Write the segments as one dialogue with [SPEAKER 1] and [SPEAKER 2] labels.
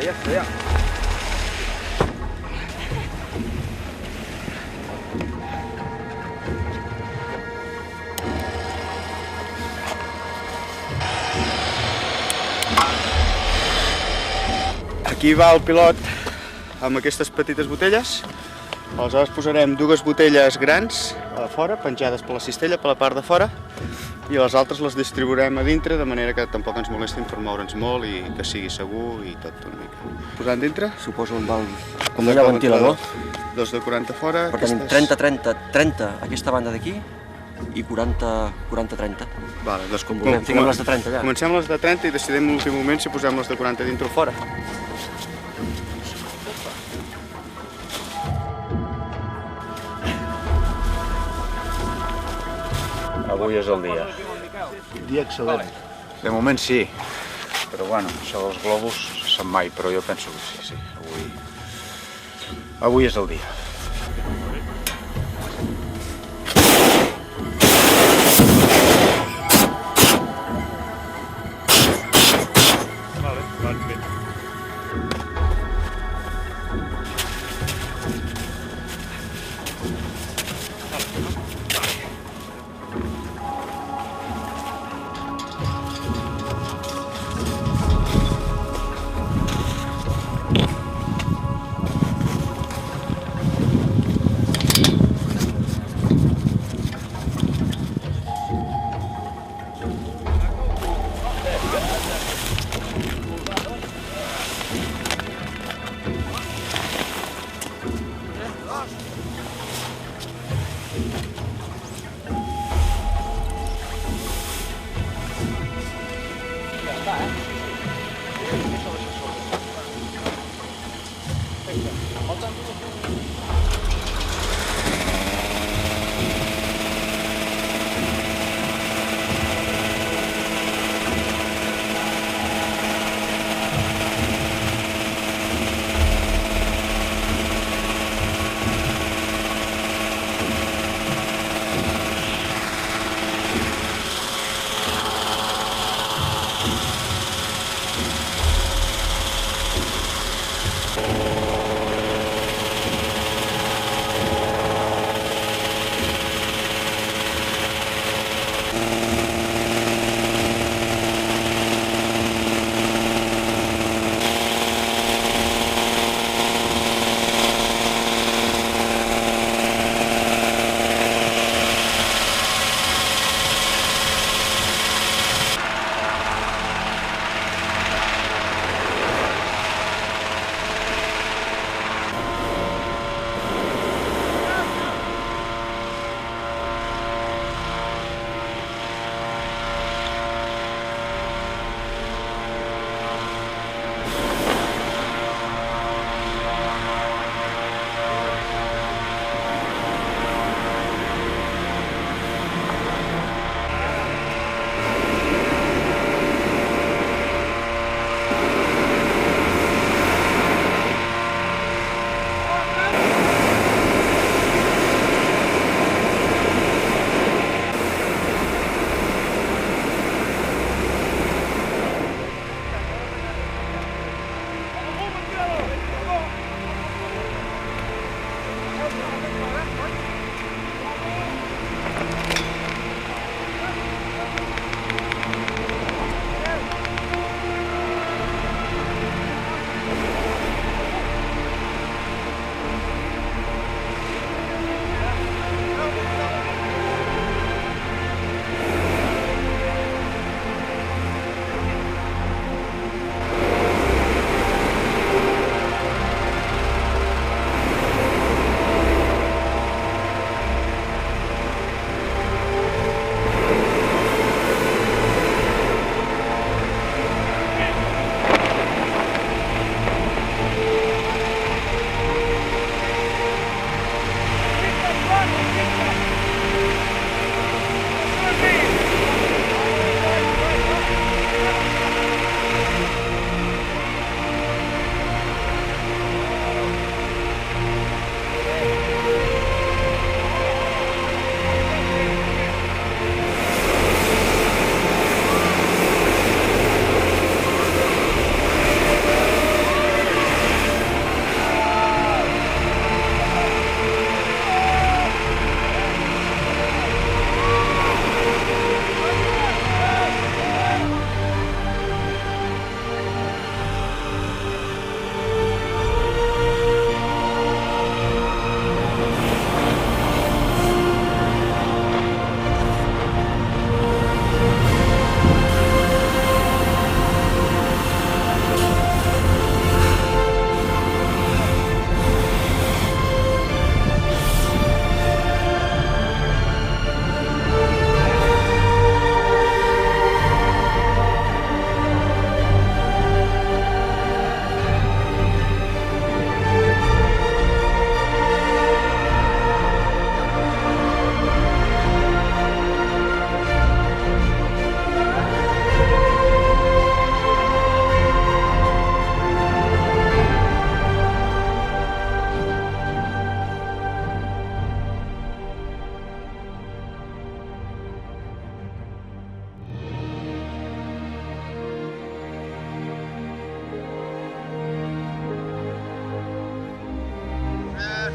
[SPEAKER 1] Ja està, ja. Aquí va el pilot amb aquestes petites botelles. Aleshores posarem dues botelles grans a fora, penjades per la cistella, per la part de fora, i les altres les distribuirem a dintre, de manera que tampoc ens molestin per moure'ns molt i que sigui segur i tot una mica. Posant dintre.
[SPEAKER 2] Suposo com hi ha ventilador.
[SPEAKER 1] Dos de 40 fora.
[SPEAKER 2] Per tenim 30 aquesta banda d'aquí i 40-30.
[SPEAKER 1] Vale, doncs
[SPEAKER 2] fiquem les de 30 allà.
[SPEAKER 1] Comencem les de 30 i decidim en l'últim moment si posem les de 40 dintre o fora.
[SPEAKER 3] Avui és el dia.
[SPEAKER 1] Dia excel·lent.
[SPEAKER 3] De moment sí, però bueno, això dels globus se sap mai, però jo penso que sí. Avui és el dia.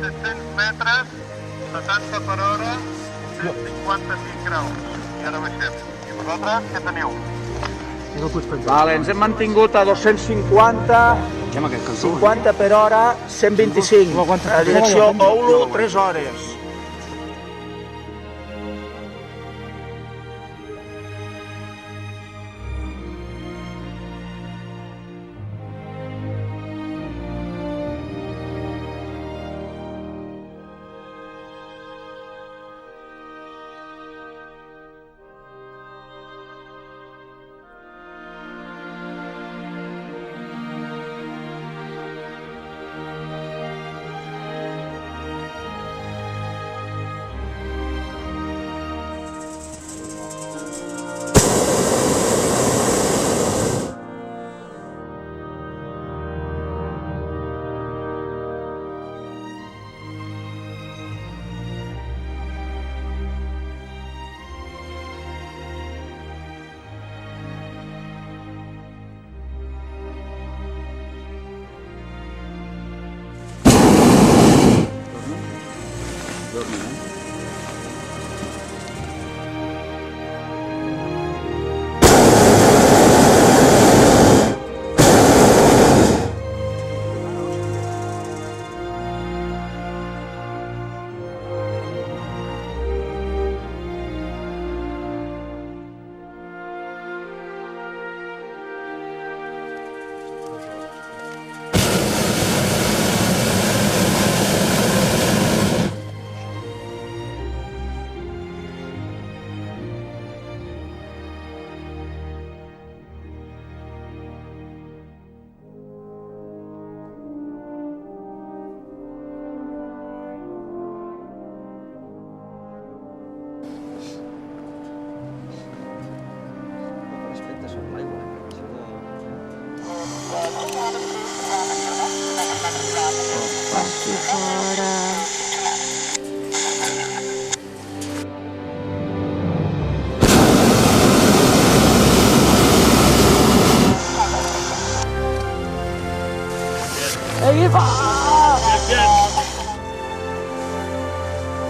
[SPEAKER 4] 700 metres, 70 per hora, 155 graus. I ara baixem. I vosaltres, què teniu?
[SPEAKER 5] Vale, ens hem mantingut a 250, 50 per hora, 125. A direcció Oulu, 3 hores.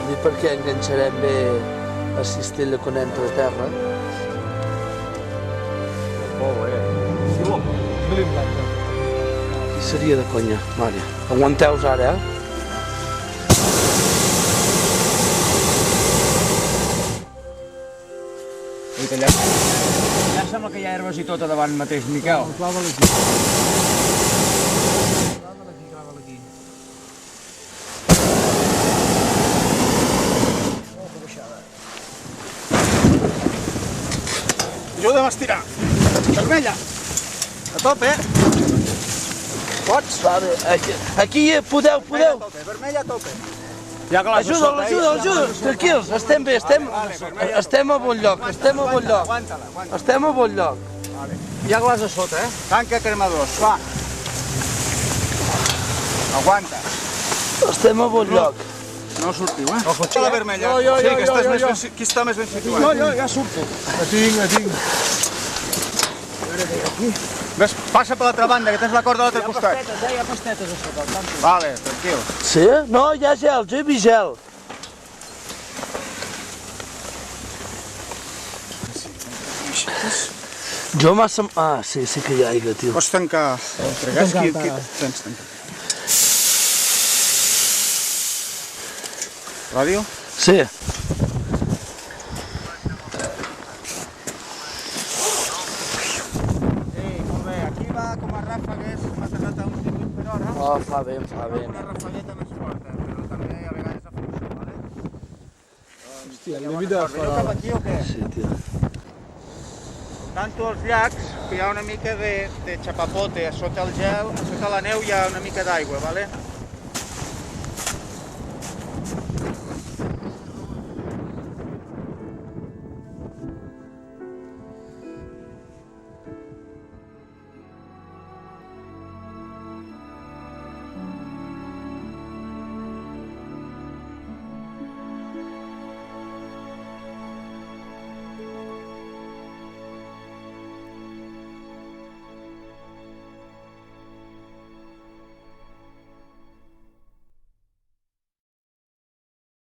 [SPEAKER 6] I per què enganxarem bé la cistella quan entra a terra? I seria de conya, mare. Aguanteu-vos ara, eh?
[SPEAKER 5] Ja sembla que hi ha herbes i tot a davant mateix, Miquel. Clava-la aquí. Clava-la aquí.
[SPEAKER 1] Ajuda'm a estirar. Vermella. A tope.
[SPEAKER 6] Pots? Va bé, aquí podeu.
[SPEAKER 1] Vermella a tope.
[SPEAKER 6] Ajuda. Tranquils, estem bé, estem a bon lloc, estem a bon lloc.
[SPEAKER 5] Hi ha glaç a sota, eh?
[SPEAKER 1] Tanca cremadors, va. Aguanta.
[SPEAKER 6] Estem a bon lloc.
[SPEAKER 1] No sortiu, eh? La vermella. Sí, que està més ben situat.
[SPEAKER 5] Jo, ja surto. La tinc.
[SPEAKER 1] Ves, passa per l'altra banda, que tens la corda a l'altre costat.
[SPEAKER 5] Hi ha pastetes a sota.
[SPEAKER 1] Vale, tranquil.
[SPEAKER 6] Sí? No, hi ha gel, jo he vist gel. Jo massa... Ah, sí que hi ha aigua, tio.
[SPEAKER 1] Pots tancar el fregàs? Tens tancat. Ràdio?
[SPEAKER 6] Sí.
[SPEAKER 1] Com a ràfegues, m'ha tardat a uns 18 per hora.
[SPEAKER 6] Oh, fa bé.
[SPEAKER 1] Una rafegueta més forta, però també a vegades a funció, vale?
[SPEAKER 5] Hòstia, el límit de la
[SPEAKER 1] Arribo cap aquí o què?
[SPEAKER 6] Sí, tio.
[SPEAKER 1] Tanto els llacs, que hi ha una mica de xapapote, a sota el gel, a sota la neu hi ha una mica d'aigua, vale?